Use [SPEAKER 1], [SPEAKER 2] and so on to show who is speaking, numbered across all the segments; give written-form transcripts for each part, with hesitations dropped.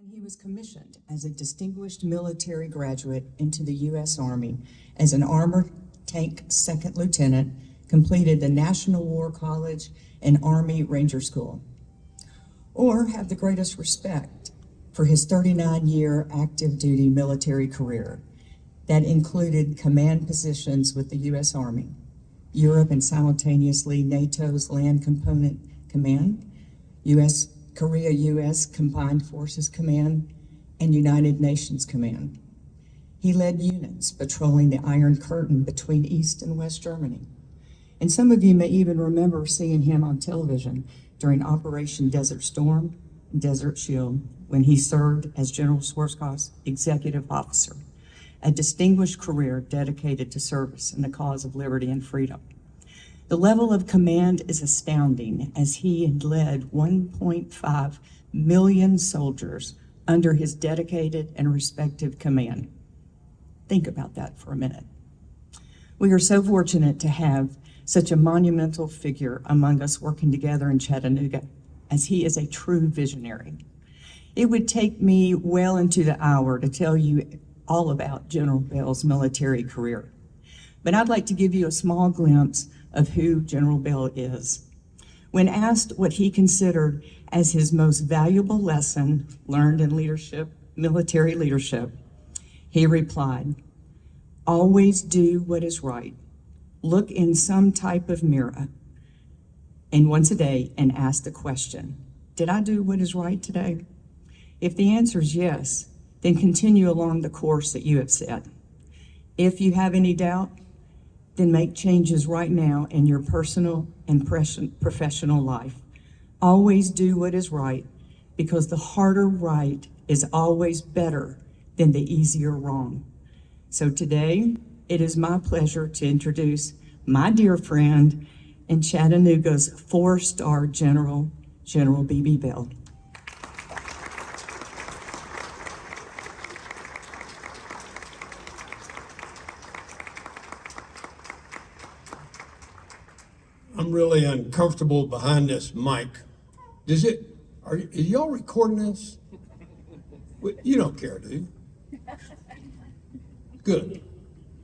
[SPEAKER 1] He was commissioned as a distinguished military graduate into the U.S. Army as an armored tank second lieutenant, completed the National War College and Army Ranger School. Or have the greatest respect for his 39-year active duty military career that included command positions with the U.S. Army, Europe, and simultaneously NATO's Land Component Command, Korea-U.S. Combined Forces Command, and United Nations Command. He led units patrolling the Iron Curtain between East and West Germany. And some of you may even remember seeing him on television during Operation Desert Storm, Desert Shield, when he served as General Schwarzkopf's executive officer, a distinguished career dedicated to service in the cause of liberty and freedom. The level of command is astounding, as he had led 1.5 million soldiers under his dedicated and respective command. Think about that for a minute. We are so fortunate to have such a monumental figure among us working together in Chattanooga, as he is a true visionary. It would take me well into the hour to tell you all about General Bell's military career, but I'd like to give you a small glimpse of who General Bell is. When asked what he considered as his most valuable lesson learned in leadership, military leadership, he replied, "Always do what is right. Look in some type of mirror, and once a day, and ask the question, did I do what is right today? If the answer is yes, then continue along the course that you have set. If you have any doubt, then make changes right now in your personal and professional life. Always do what is right, because the harder right is always better than the easier wrong." So today, it is my pleasure to introduce my dear friend and Chattanooga's 4-star General, General B.B. Bell.
[SPEAKER 2] I'm really uncomfortable behind this mic. Is y'all recording this? You don't care, do you? Good.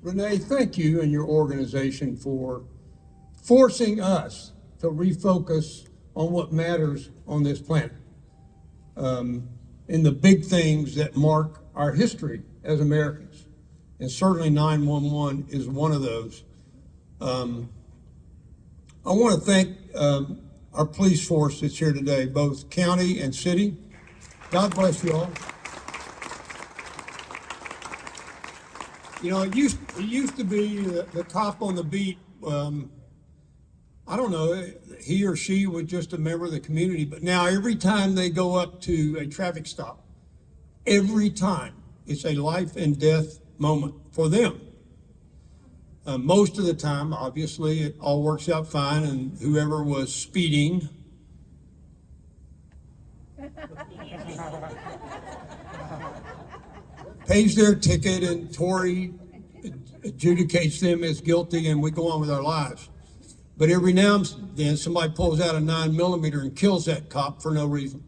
[SPEAKER 2] Renee, thank you and your organization for forcing us to refocus on what matters on this planet, and the big things that mark our history as Americans. And certainly 911 is one of those. I want to thank our police force that's here today, both county and city. God bless you all. You know, it used to be the cop on the beat, I don't know, he or she was just a member of the community, but now every time they go up to a traffic stop, every time it's a life and death moment for them. Most of the time, obviously, it all works out fine, and whoever was speeding pays their ticket, and Tori adjudicates them as guilty, and we go on with our lives. But every now and then, somebody pulls out a 9mm and kills that cop for no reason.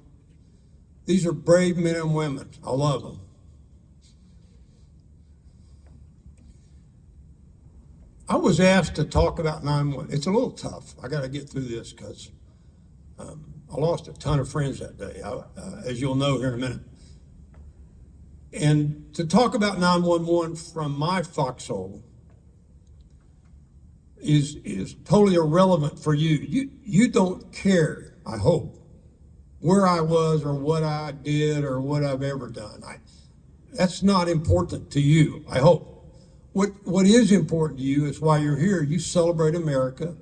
[SPEAKER 2] These are brave men and women. I love them. I was asked to talk about 911. It's a little tough. I got to get through this because I lost a ton of friends that day, as you'll know here in a minute. And to talk about 911 from my foxhole is totally irrelevant for you. You don't care, I hope, where I was or what I did or what I've ever done. That's not important to you, I hope. What is important to you is why you're here. You celebrate America,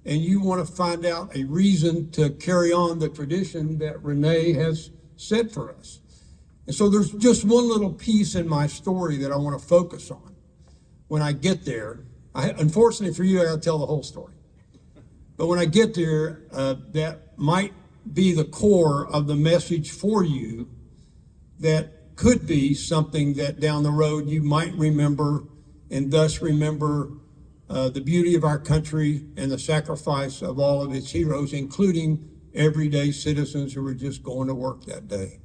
[SPEAKER 2] and you want to find out a reason to carry on the tradition that Renee has set for us. And so there's just one little piece in my story that I want to focus on. When I get there, unfortunately for you, I got to tell the whole story. But when I get there, that might be the core of the message for you that could be something that down the road you might remember, and thus remember the beauty of our country and the sacrifice of all of its heroes, including everyday citizens who were just going to work that day.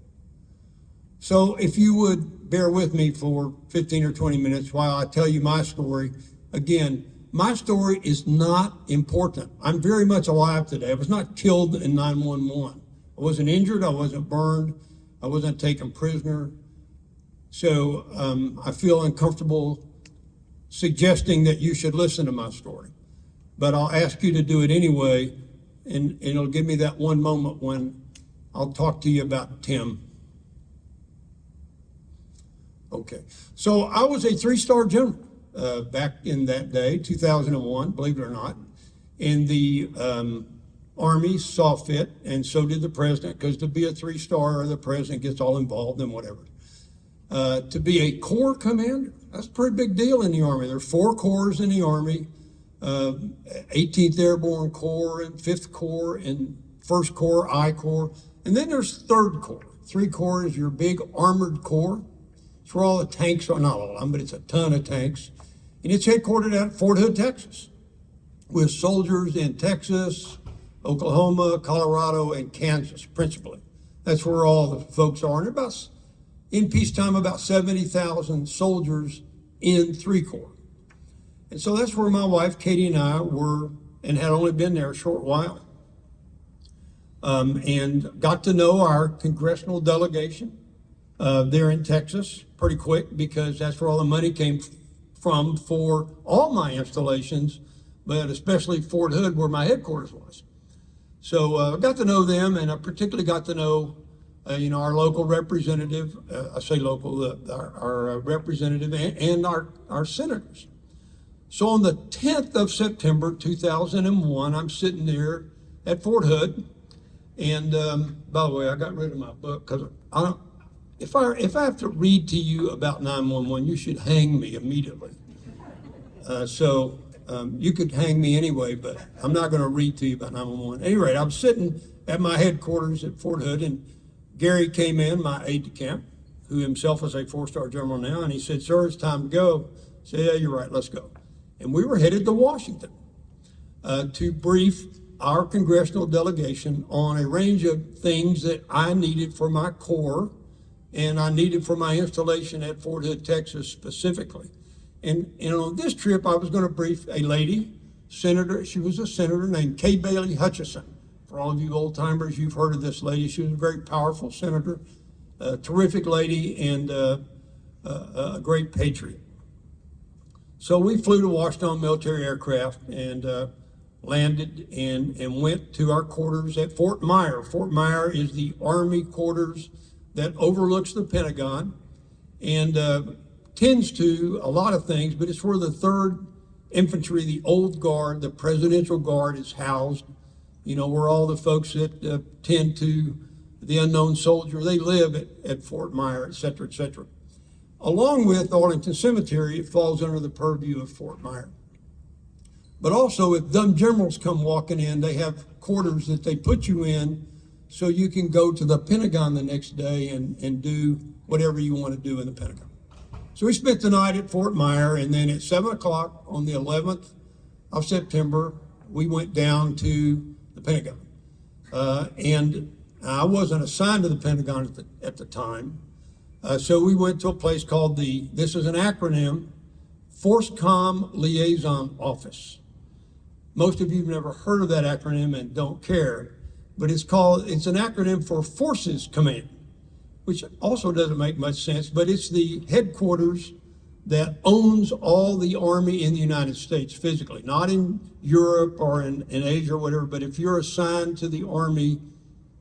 [SPEAKER 2] So if you would bear with me for 15 or 20 minutes while I tell you my story. Again, my story is not important. I'm very much alive today. I was not killed in 911. I wasn't injured. I wasn't burned. I wasn't taken prisoner. So I feel uncomfortable suggesting that you should listen to my story. But I'll ask you to do it anyway, and it'll give me that one moment when I'll talk to you about Tim. Okay, so I was a 3-star general back in that day, 2001, believe it or not. And the Army saw fit, and so did the president, because to be a 3-star, the president gets all involved and whatever. To be a corps commander, that's a pretty big deal in the Army. There are 4 corps in the Army, 18th Airborne Corps and 5th Corps and 1st Corps, I Corps. And then there's 3rd Corps. 3 Corps is your big armored corps. It's where all the tanks are, not all of them, but it's a ton of tanks. And it's headquartered out at Fort Hood, Texas, with soldiers in Texas, Oklahoma, Colorado, and Kansas, principally. That's where all the folks are. And about, in peacetime, about 70,000 soldiers in 3 Corps. And so that's where my wife, Katie, and I were, and had only been there a short while. And got to know our congressional delegation there in Texas pretty quick, because that's where all the money came from for all my installations, but especially Fort Hood, where my headquarters was. So I got to know them, and I particularly got to know, our local representative. I say local, our representative and our senators. So on the 10th of September, 2001, I'm sitting there at Fort Hood. And by the way, I got rid of my book because I don't. If I have to read to you about 911, you should hang me immediately. So you could hang me anyway, but I'm not going to read to you about 911. At any rate, I'm sitting at my headquarters at Fort Hood, and Gary came in, my aide-de-camp, who himself is a 4-star general now, and he said, "Sir, it's time to go." I said, "Yeah, you're right, let's go." And we were headed to Washington to brief our congressional delegation on a range of things that I needed for my corps and I needed for my installation at Fort Hood, Texas specifically. And on this trip, I was going to brief a lady, senator. She was a senator named Kay Bailey Hutchison. For all of you old timers, you've heard of this lady. She was a very powerful senator, a terrific lady, and a great patriot. So we flew to Washington military aircraft and landed and went to our quarters at Fort Myer. Fort Myer is the Army quarters that overlooks the Pentagon and tends to a lot of things, but it's where the 3rd Infantry, the old guard, the Presidential Guard is housed. Where all the folks that tend to the unknown soldier, they live at Fort Myer, et cetera, et cetera. Along with Arlington Cemetery, it falls under the purview of Fort Myer. But also, if dumb generals come walking in, they have quarters that they put you in so you can go to the Pentagon the next day and do whatever you want to do in the Pentagon. So we spent the night at Fort Myer, and then at 7 o'clock on the 11th of September, we went down to the Pentagon. And I wasn't assigned to the Pentagon at the time. So we went to a place called this is an acronym, FORCECOM Liaison Office. Most of you have never heard of that acronym and don't care, but it's an acronym for Forces Command, which also doesn't make much sense, but it's the headquarters that owns all the Army in the United States physically, not in Europe or in Asia or whatever, but if you're assigned to the Army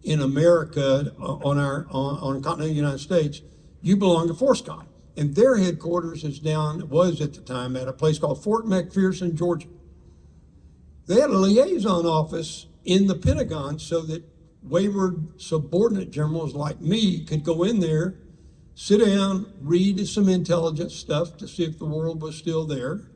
[SPEAKER 2] in America on the continent of the United States, you belong to FORCECOM. And their headquarters was at the time at a place called Fort McPherson, Georgia. They had a liaison office in the Pentagon so that wayward subordinate generals like me could go in there, sit down, read some intelligence stuff to see if the world was still there,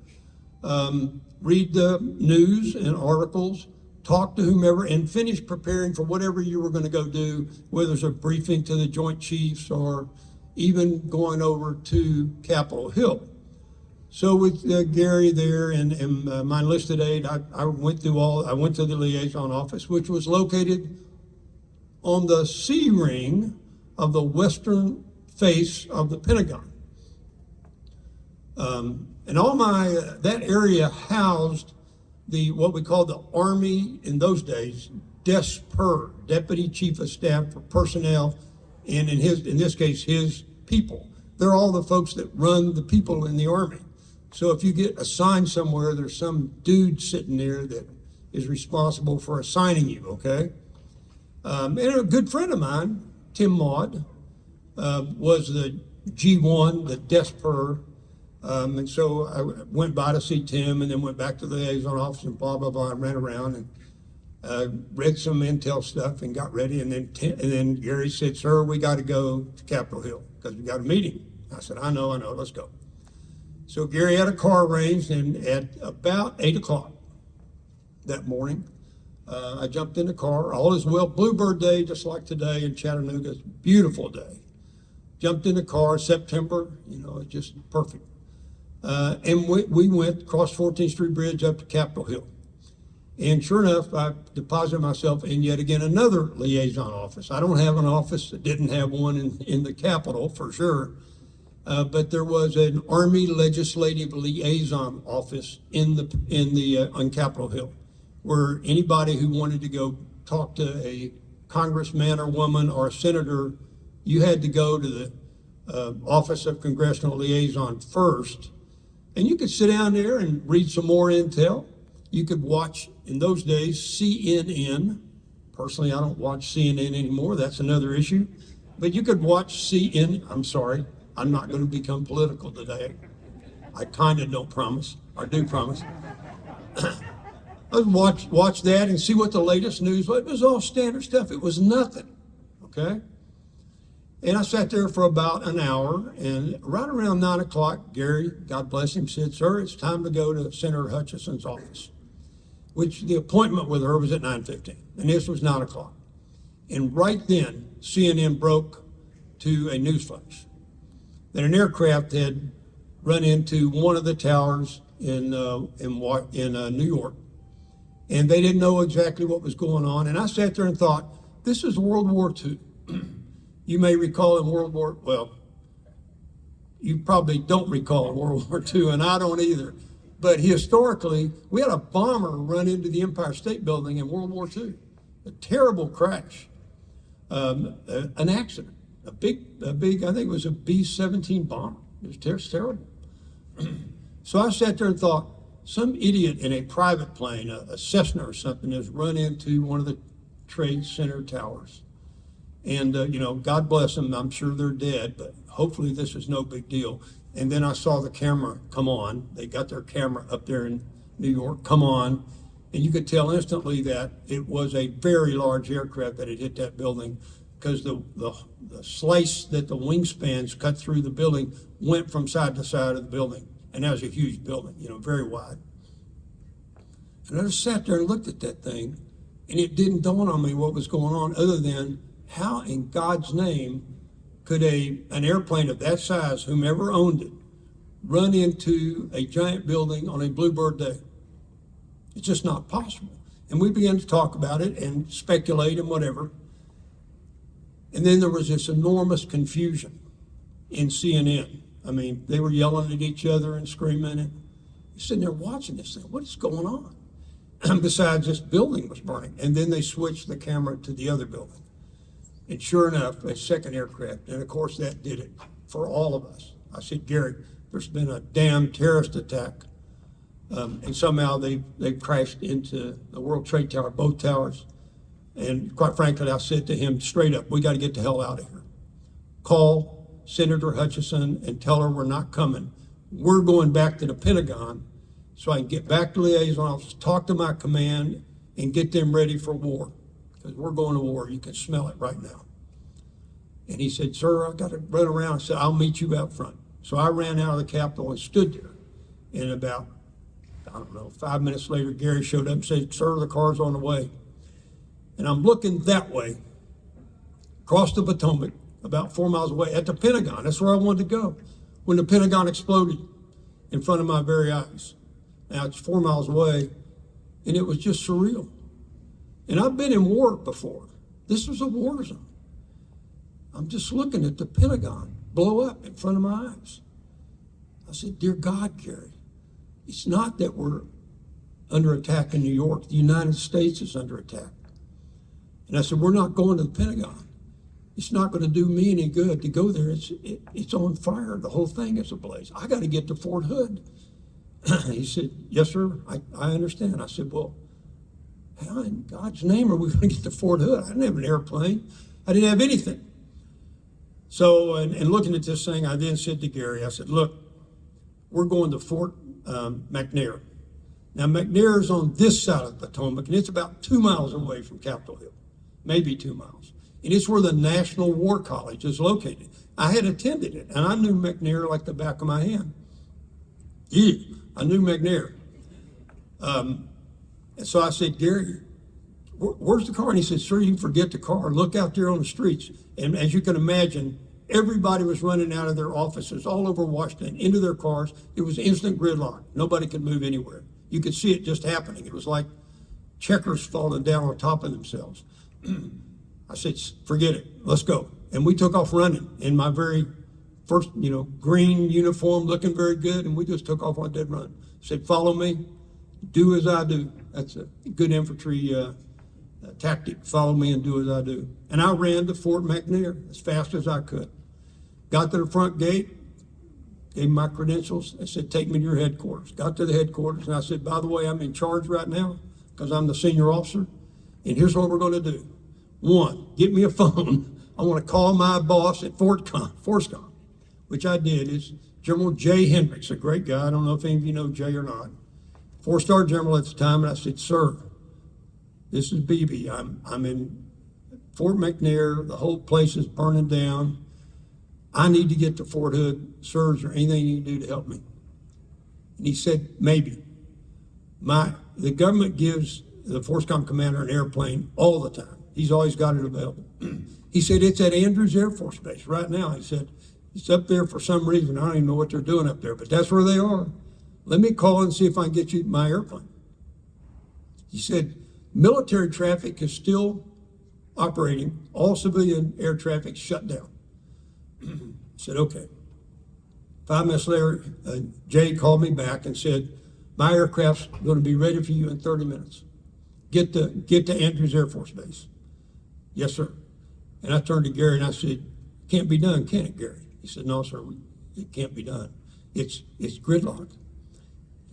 [SPEAKER 2] read the news and articles, talk to whomever, and finish preparing for whatever you were going to go do, whether it's a briefing to the Joint Chiefs or even going over to Capitol Hill. So with Gary there and my enlisted aide, I went to the liaison office, which was located on the C ring of the western face of the Pentagon. And all that area housed what we call the Army in those days, DESPER, Deputy Chief of Staff for Personnel, and in this case, his people. They're all the folks that run the people in the Army. So if you get assigned somewhere, there's some dude sitting there that is responsible for assigning you, okay? And a good friend of mine, Tim Maud, was the G1, the DESPER, and so I went by to see Tim and then went back to the liaison office and blah, blah, blah, and ran around and read some intel stuff and got ready. And then Gary said, "Sir, we got to go to Capitol Hill because we got a meeting." I said, I know, let's go. So Gary had a car arranged, and at about 8 o'clock that morning, I jumped in the car. All is well, Bluebird Day, just like today in Chattanooga. It's a beautiful day. Jumped in the car, September, it's just perfect. And we went across 14th Street Bridge up to Capitol Hill. And sure enough, I deposited myself in yet again another liaison office. I don't have an office that didn't have one in the Capitol for sure. But there was an Army Legislative Liaison office on Capitol Hill, where anybody who wanted to go talk to a congressman or woman or a senator, you had to go to the Office of Congressional Liaison first. And you could sit down there and read some more intel. You could watch, in those days, CNN. Personally, I don't watch CNN anymore. That's another issue. But you could watch CNN. I'm sorry. I'm not going to become political today. I kind of don't promise, or do promise. I would watch that and see what the latest news was. It was all standard stuff. It was nothing, okay? And I sat there for about an hour, and right around 9 o'clock, Gary, God bless him, said, "Sir, it's time to go to Senator Hutchison's office," which the appointment with her was at 9:15, and this was 9 o'clock. And right then, CNN broke to a news flash that an aircraft had run into one of the towers in New York, and they didn't know exactly what was going on. And I sat there and thought, this is World War II. You may recall in you probably don't recall in World War II, and I don't either. But historically, we had a bomber run into the Empire State Building in World War II. A terrible crash, an accident. A big, I think it was a B-17 bomber. It was terrible. So I sat there and thought, some idiot in a private plane, a Cessna or something, has run into one of the Trade Center towers. And, God bless them. I'm sure they're dead, but hopefully this is no big deal. And then I saw the camera come on. They got their camera up there in New York, come on. And you could tell instantly that it was a very large aircraft that had hit that building, because the slice that the wingspans cut through the building went from side to side of the building. And that was a huge building, very wide. And I just sat there and looked at that thing, and it didn't dawn on me what was going on, other than how in God's name could an airplane of that size, whomever owned it, run into a giant building on a Bluebird Day? It's just not possible. And we began to talk about it and speculate and whatever. And then there was this enormous confusion in CNN. I mean, they were yelling at each other and screaming, and you're sitting there watching this thing. What is going on? Besides, this building was burning. And then they switched the camera to the other building. And sure enough, a second aircraft. And of course, that did it for all of us. I said, "Gary, there's been a damn terrorist attack." And somehow they crashed into the World Trade Tower, both towers. And quite frankly, I said to him straight up, "We got to get the hell out of here. Call Senator Hutchison and tell her we're not coming. We're going back to the Pentagon so I can get back to the liaison office, talk to my command, and get them ready for war. Because we're going to war. You can smell it right now." And he said, "Sir, I got to run around." I said, "I'll meet you out front." So I ran out of the Capitol and stood there. And about, 5 minutes later, Gary showed up and said, "Sir, the car's on the way." And I'm looking that way, across the Potomac, about 4 miles away, at the Pentagon. That's where I wanted to go, when the Pentagon exploded in front of my very eyes. Now it's 4 miles away, and it was just surreal. And I've been in war before. This was a war zone. I'm just looking at the Pentagon, blow up in front of my eyes. I said, dear God, Gary, it's not that we're under attack in New York. The United States is under attack. And I said, we're not going to the Pentagon. It's not going to do me any good to go there. It's on fire. The whole thing is ablaze. I got to get to Fort Hood. He said, yes, sir, I understand. I said, well, how in God's name are we going to get to Fort Hood? I didn't have an airplane. I didn't have anything. So, and looking at this thing, I then said to Gary, I said, look, we're going to Fort McNair. Now, McNair is on this side of the Potomac, and it's about 2 miles away from Capitol Hill, maybe 2 miles. And it's where the National War College is located. I had attended it, and I knew McNair like the back of my hand. Yeah, I knew McNair. And so I said, Gary, where's the car? And he said, sir, you can forget the car. Look out there on the streets. And as you can imagine, everybody was running out of their offices all over Washington into their cars. It was instant gridlock. Nobody could move anywhere. You could see it just happening. It was like checkers falling down on top of themselves. I said, forget it. Let's go. And we took off running in my very first, green uniform, looking very good. And we just took off on a dead run. Said, follow me. Do as I do. That's a good infantry tactic. Follow me and do as I do. And I ran to Fort McNair as fast as I could. Got to the front gate, gave my credentials. I said, take me to your headquarters. Got to the headquarters, and I said, by the way, I'm in charge right now because I'm the senior officer. And here's what we're going to do. One, get me a phone. I want to call my boss at FORSCOM, which I did. It's General J. Hendricks, a great guy. I don't know if any of you know Jay or not. 4-star general at the time. And I said, sir, this is BB. I'm in Fort McNair. The whole place is burning down. I need to get to Fort Hood. Sir, is there anything you can do to help me? And he said, maybe. The government gives the FORSCOM commander an airplane all the time. He's always got it available. He said, it's at Andrews Air Force Base right now. He said, it's up there for some reason. I don't even know what they're doing up there, but that's where they are. Let me call and see if I can get you my airplane. He said, military traffic is still operating. All civilian air traffic shut down. I said, okay. 5 minutes later, Jay called me back and said, my aircraft's going to be ready for you in 30 minutes. Get to Andrews Air Force Base. Yes, sir. And I turned to Gary and I said, can't be done, can it, Gary? He said, no, sir, it can't be done. It's gridlocked.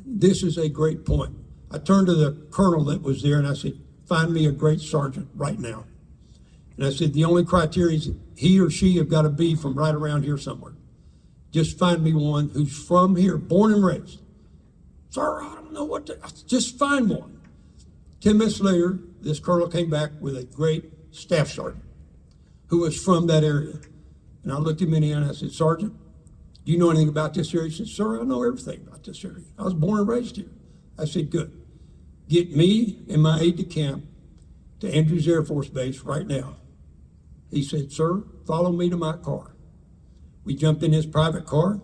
[SPEAKER 2] This is a great point. I turned to the colonel that was there and I said, find me a great sergeant right now. And I said, the only criteria is he or she have got to be from right around here somewhere. Just find me one who's from here, born and raised. Sir, I don't know what to, just find one. 10 minutes later, this colonel came back with a great staff sergeant who was from that area. And I looked him in the eye and I said, Sergeant, do you know anything about this area? He said, sir, I know everything about this area. I was born and raised here. I said, good. Get me and my aide-de-camp to Andrews Air Force Base right now. He said, sir, follow me to my car. We jumped in his private car,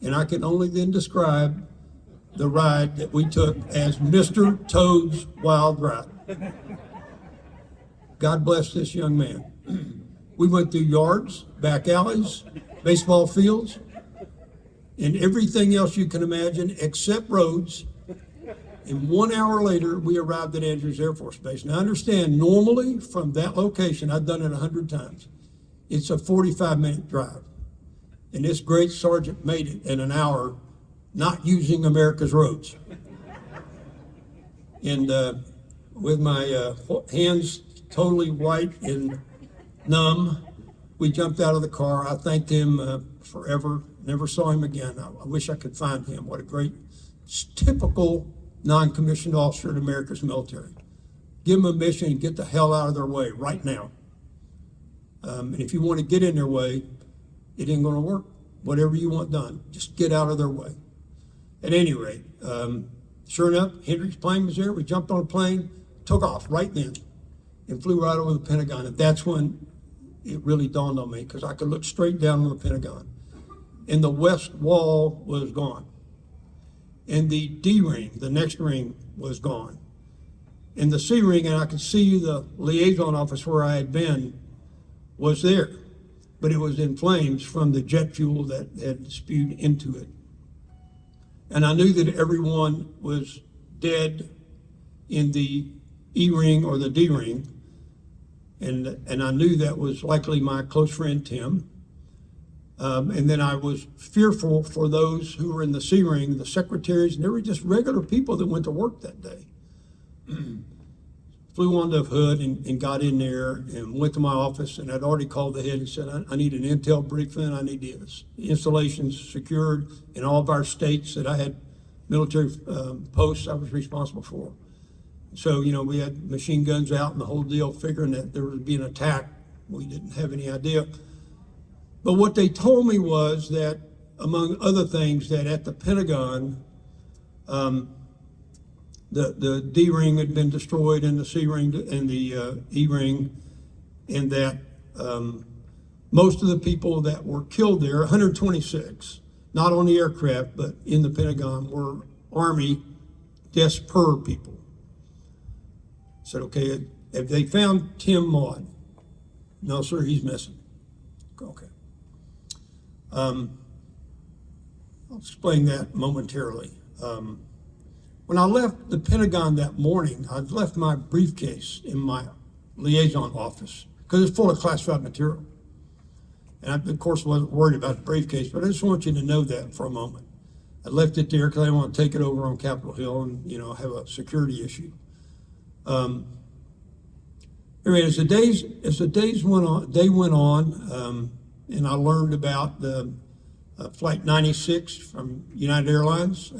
[SPEAKER 2] and I can only then describe the ride that we took as Mr. Toad's Wild Ride. God bless this young man. We went through yards, back alleys, baseball fields, and everything else you can imagine except roads. And 1 hour later, we arrived at Andrews Air Force Base. Now, understand, normally from that location, I've done it 100 times. It's a 45-minute drive. And this great sergeant made it in an hour, not using America's roads. And with my hands totally white and numb, we jumped out of the car. I thanked him forever. Never saw him again. I wish I could find him. What a great, typical non-commissioned officer in America's military. Give them a mission and get the hell out of their way right now. And if you want to get in their way, it ain't going to work. Whatever you want done, just get out of their way. At any rate, sure enough, Hendricks' plane was there. We jumped on a plane, took off right then, and flew right over the Pentagon. And that's when it really dawned on me, because I could look straight down on the Pentagon. And the west wall was gone. And the D ring, the next ring, was gone. And the C ring, and I could see the liaison office where I had been, was there. but it was in flames from the jet fuel that had spewed into it. And I knew that everyone was dead in the E-ring or the D-ring. And I knew that was likely my close friend, Tim. And then I was fearful for those who were in the C-ring, the secretaries, and they were just regular people that went to work that day. Flew on the hood and got in there and went to my office, and I'd already called the head and said, I need an intel briefing. I need the installations secured in all of our states that I had military posts I was responsible for. So, we had machine guns out and the whole deal, figuring that there would be an attack. We didn't have any idea. But what they told me was that, among other things, that at the Pentagon, the D-ring had been destroyed and the C-ring and the E-ring, and that most of the people that were killed there, 126, not on the aircraft, but in the Pentagon, were Army Des-Per people. I said, okay, have they found Tim Maud? No, sir, he's missing. Okay. I'll explain that momentarily. When I left the Pentagon that morning, I left my briefcase in my liaison office because it's full of classified material. And I, of course, wasn't worried about the briefcase, but I just want you to know that for a moment. I left it there because I didn't want to take it over on Capitol Hill and, have a security issue. Anyway, as the days went on, and I learned about the Flight 96 from United Airlines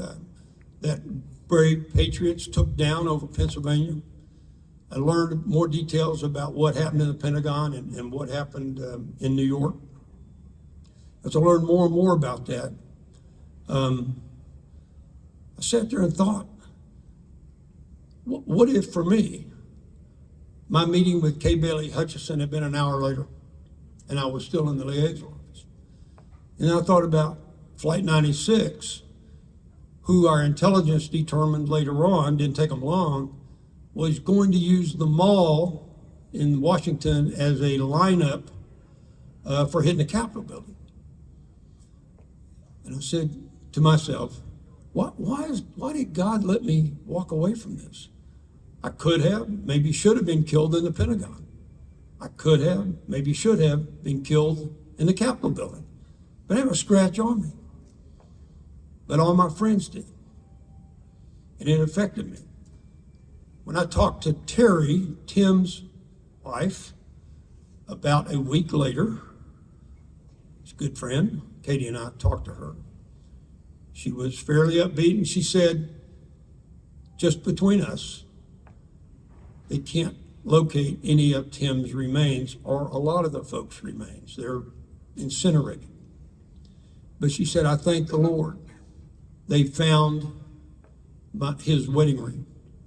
[SPEAKER 2] that brave patriots took down over Pennsylvania. I learned more details about what happened in the Pentagon and what happened in New York. As I learned more and more about that, I sat there and thought, what if for me, my meeting with K. Bailey Hutchison had been an hour later and I was still in the liaison office? And I thought about Flight 96, who our intelligence determined later on, didn't take them long, was going to use the mall in Washington as a lineup for hitting the Capitol building. And I said to myself, why did God let me walk away from this? I could have, maybe should have been killed in the Pentagon. I could have, maybe should have been killed in the Capitol building. But I have a scratch on me. But all my friends did. And it affected me. When I talked to Terry, Tim's wife, about a week later, she's a good friend, Katie and I talked to her. She was fairly upbeat, and she said, just between us, they can't locate any of Tim's remains or a lot of the folks' remains. They're incinerated. But she said, I thank the Lord. They found his wedding ring,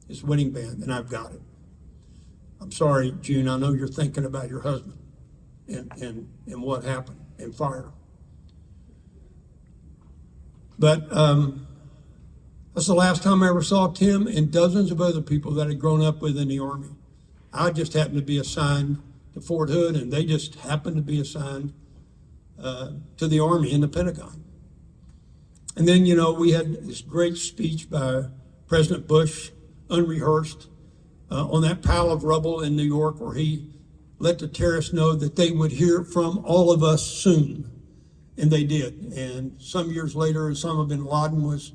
[SPEAKER 2] his wedding band, and I've got it. I'm sorry, June, I know you're thinking about your husband and what happened and fire. But that's the last time I ever saw Tim and dozens of other people that I'd grown up with in the Army. I just happened to be assigned to Fort Hood, and they just happened to be assigned to the Army in the Pentagon. And then, we had this great speech by President Bush, unrehearsed, on that pile of rubble in New York, where he let the terrorists know that they would hear from all of us soon. And they did. And some years later, Osama bin Laden was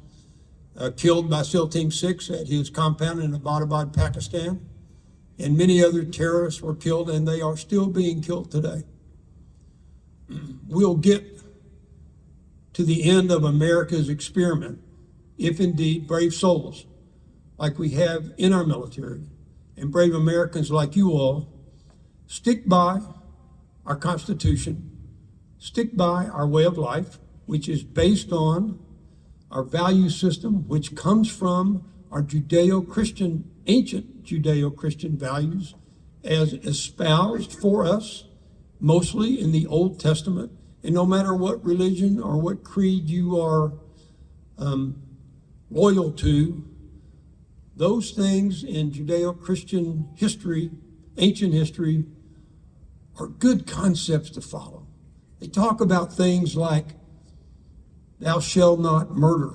[SPEAKER 2] killed by SEAL Team 6 at his compound in Abbottabad, Pakistan. And many other terrorists were killed, and they are still being killed today. We'll get to the end of America's experiment if indeed brave souls like we have in our military and brave Americans like you all stick by our Constitution, stick by our way of life, which is based on our value system, which comes from our Judeo-Christian, ancient Judeo-Christian values as espoused for us, mostly in the Old Testament. And no matter what religion or what creed you are loyal to, those things in Judeo-Christian history, ancient history, are good concepts to follow. They talk about things like, thou shalt not murder,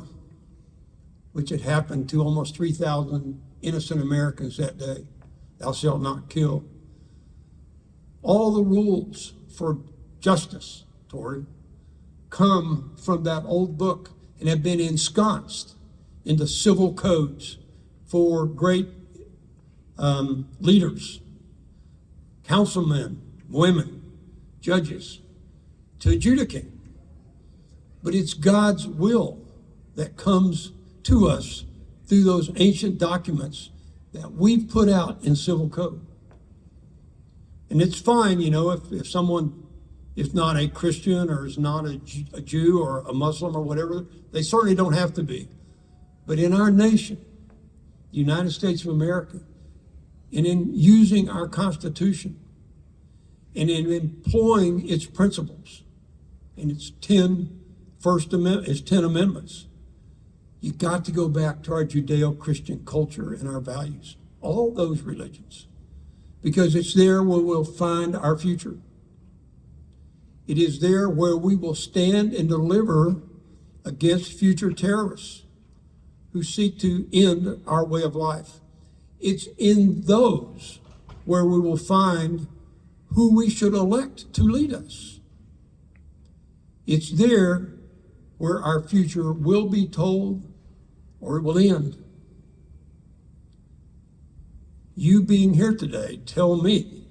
[SPEAKER 2] which had happened to almost 3,000 innocent Americans that day. Thou shalt not kill. All the rules for justice, Tori, come from that old book and have been ensconced into civil codes for great leaders, councilmen, women, judges, to adjudicate. But it's God's will that comes to us through those ancient documents that we've put out in civil code. And it's fine, you know, if someone is not a Christian or is not a Jew or a Muslim or whatever, they certainly don't have to be. But in our nation, the United States of America, and in using our Constitution, and in employing its principles, and its 10 amendments, you've got to go back to our Judeo-Christian culture and our values, all those religions, because it's there where we'll find our future. It is there where we will stand and deliver against future terrorists who seek to end our way of life. It's in those where we will find who we should elect to lead us. It's there where our future will be told or it will end. You being here today tell me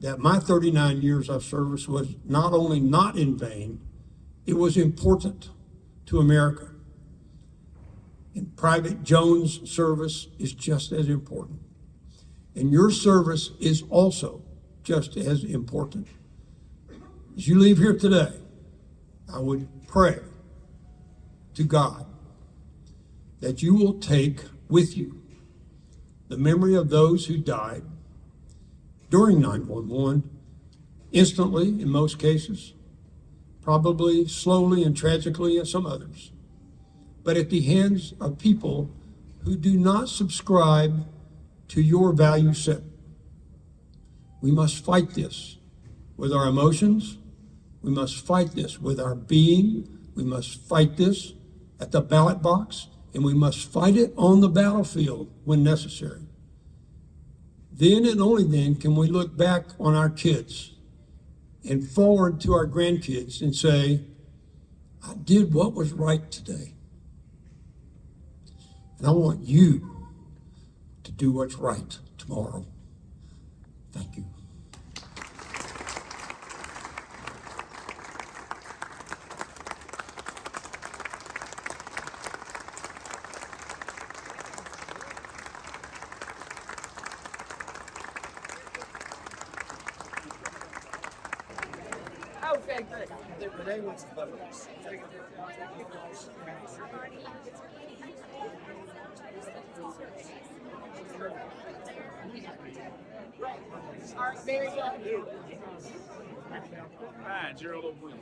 [SPEAKER 2] that my 39 years of service was not only not in vain, it was important to America. And Private Jones' service is just as important. And your service is also just as important. As you leave here today, I would pray to God that you will take with you the memory of those who died during 9/11, instantly in most cases, probably slowly and tragically in some others, but at the hands of people who do not subscribe to your value set. We must fight this with our emotions. We must fight this with our being. We must fight this at the ballot box, and we must fight it on the battlefield when necessary. Then and only then can we look back on our kids and forward to our grandkids and say, I did what was right today. And I want you to do what's right tomorrow. Thank you.
[SPEAKER 3] Okay, good. Today was photos. All right, very good.
[SPEAKER 4] Fine, 0-1.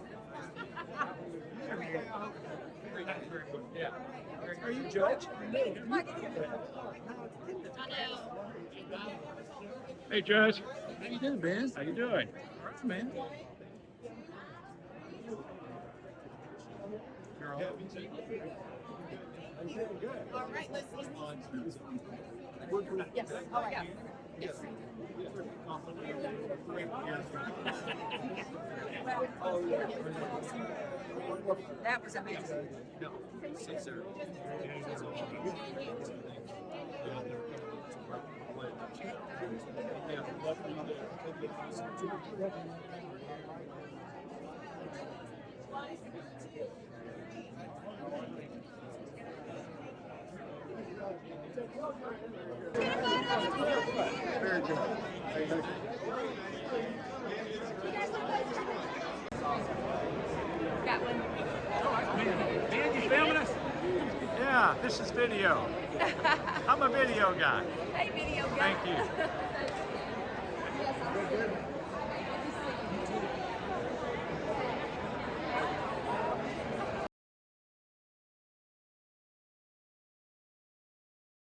[SPEAKER 4] Yeah. Are you judge? Hey, Judge. How you doing, Ben? How you doing? All right, man.
[SPEAKER 3] All right, let's yes. Oh, I got it. Yes. That was amazing.
[SPEAKER 4] No, sincerest.
[SPEAKER 2] Very good.
[SPEAKER 3] Got one.
[SPEAKER 4] Man, you filming us? Yeah, this is video. I'm a video guy.
[SPEAKER 3] Hey, video guy.
[SPEAKER 4] Thank you.